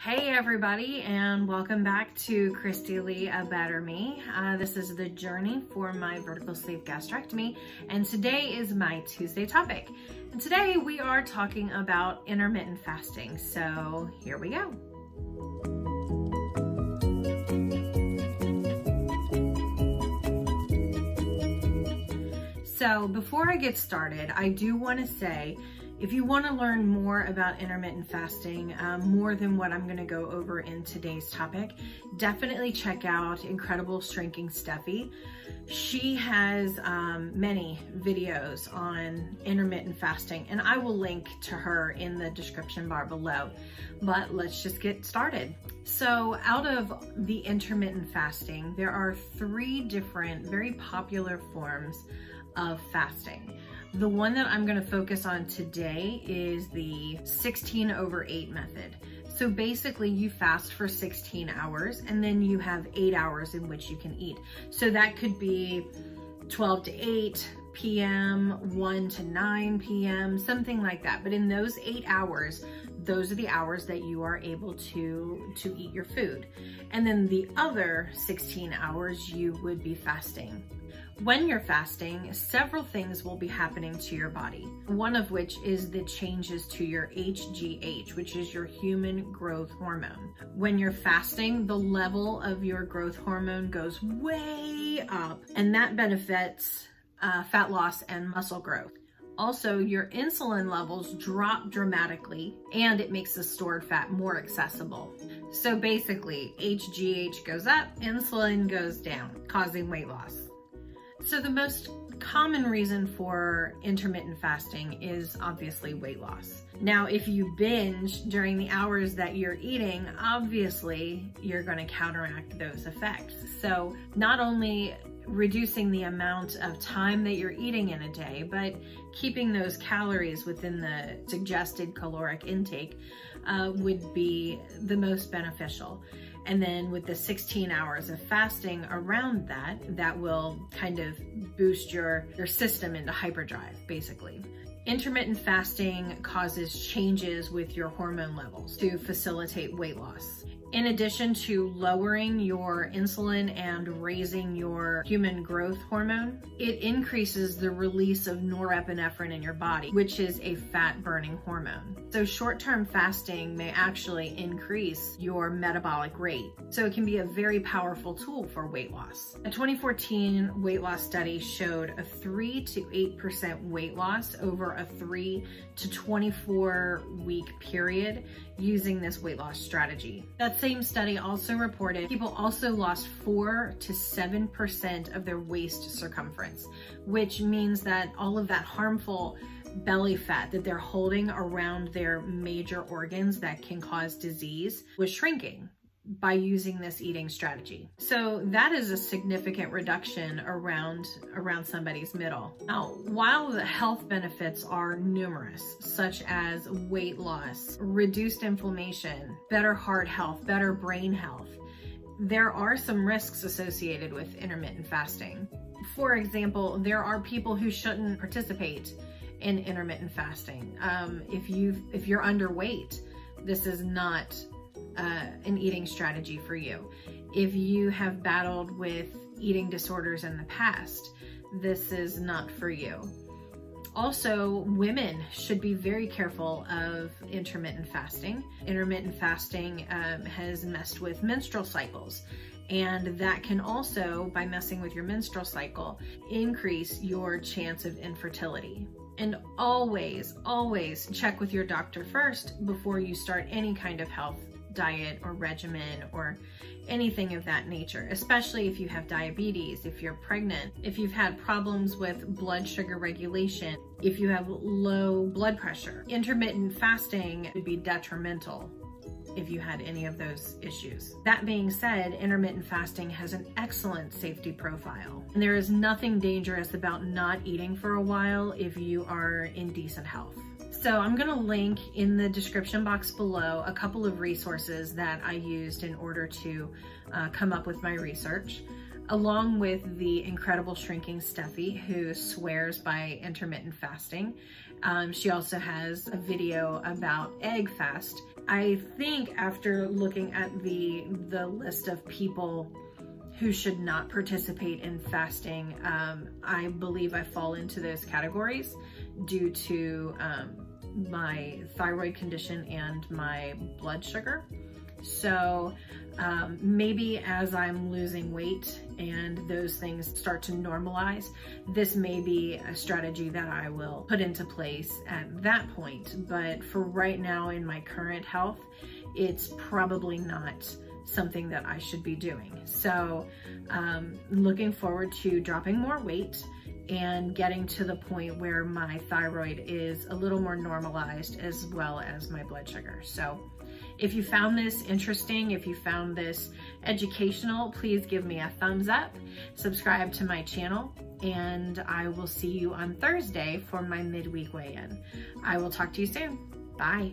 Hey everybody, and welcome back to Kristi Lee, A Better Me. This is the journey for my vertical sleeve gastrectomy, and today is my Tuesday topic. And today we are talking about intermittent fasting, so here we go. So before I get started, I do want to say, if you want to learn more about intermittent fasting, more than what I'm going to go over in today's topic, definitely check out Incredible Shrinking Stephy. She has many videos on intermittent fasting, and I will link to her in the description bar below. But let's just get started. So out of the intermittent fasting, there are 3 different very popular forms of fasting. The one that I'm going to focus on today is the 16/8 method. So basically you fast for 16 hours and then you have 8 hours in which you can eat. So that could be 12 to 8 p.m., 1 to 9 p.m., something like that. But in those 8 hours, those are the hours that you are able to eat your food. And then the other 16 hours you would be fasting. When you're fasting, several things will be happening to your body, one of which is the changes to your HGH, which is your human growth hormone. When you're fasting, the level of your growth hormone goes way up, and that benefits fat loss and muscle growth. Also, your insulin levels drop dramatically, and it makes the stored fat more accessible. So basically, HGH goes up, insulin goes down, causing weight loss. So the most common reason for intermittent fasting is obviously weight loss. Now, if you binge during the hours that you're eating, obviously you're going to counteract those effects. So not only reducing the amount of time that you're eating in a day, but keeping those calories within the suggested caloric intake would be the most beneficial. And then with the 16 hours of fasting around that will kind of boost your system into hyperdrive, basically. Intermittent fasting causes changes with your hormone levels to facilitate weight loss. In addition to lowering your insulin and raising your human growth hormone, it increases the release of norepinephrine in your body, which is a fat-burning hormone. So short-term fasting may actually increase your metabolic rate. So it can be a very powerful tool for weight loss. A 2014 weight loss study showed a 3 to 8% weight loss over a 3 to 24 week period using this weight loss strategy. That same study also reported people also lost 4 to 7% of their waist circumference, which means that all of that harmful belly fat that they're holding around their major organs that can cause disease was shrinking by using this eating strategy. So that is a significant reduction around somebody's middle. Now, while the health benefits are numerous, such as weight loss, reduced inflammation, better heart health, better brain health, there are some risks associated with intermittent fasting. For example, there are people who shouldn't participate in intermittent fasting. If you're underweight, this is not an eating strategy for you. If you have battled with eating disorders in the past, this is not for you. Also, women should be very careful of intermittent fasting. Intermittent fasting has messed with menstrual cycles, and that can also, by messing with your menstrual cycle, increase your chance of infertility. And always, always check with your doctor first before you start any kind of health diet or regimen or anything of that nature, especially if you have diabetes, if you're pregnant, if you've had problems with blood sugar regulation, if you have low blood pressure. Intermittent fasting would be detrimental if you had any of those issues. That being said, intermittent fasting has an excellent safety profile, and there is nothing dangerous about not eating for a while if you are in decent health. So I'm gonna link in the description box below a couple of resources that I used in order to come up with my research, along with the Incredible Shrinking Stephy, who swears by intermittent fasting. She also has a video about egg fast, I think after looking at the list of people who should not participate in fasting, I believe I fall into those categories due to my thyroid condition and my blood sugar. So maybe as I'm losing weight and those things start to normalize, this may be a strategy that I will put into place at that point. But for right now in my current health, it's probably not something that I should be doing. So looking forward to dropping more weight and getting to the point where my thyroid is a little more normalized, as well as my blood sugar. So if you found this interesting, if you found this educational, please give me a thumbs up, subscribe to my channel, and I will see you on Thursday for my midweek weigh-in. I will talk to you soon. Bye.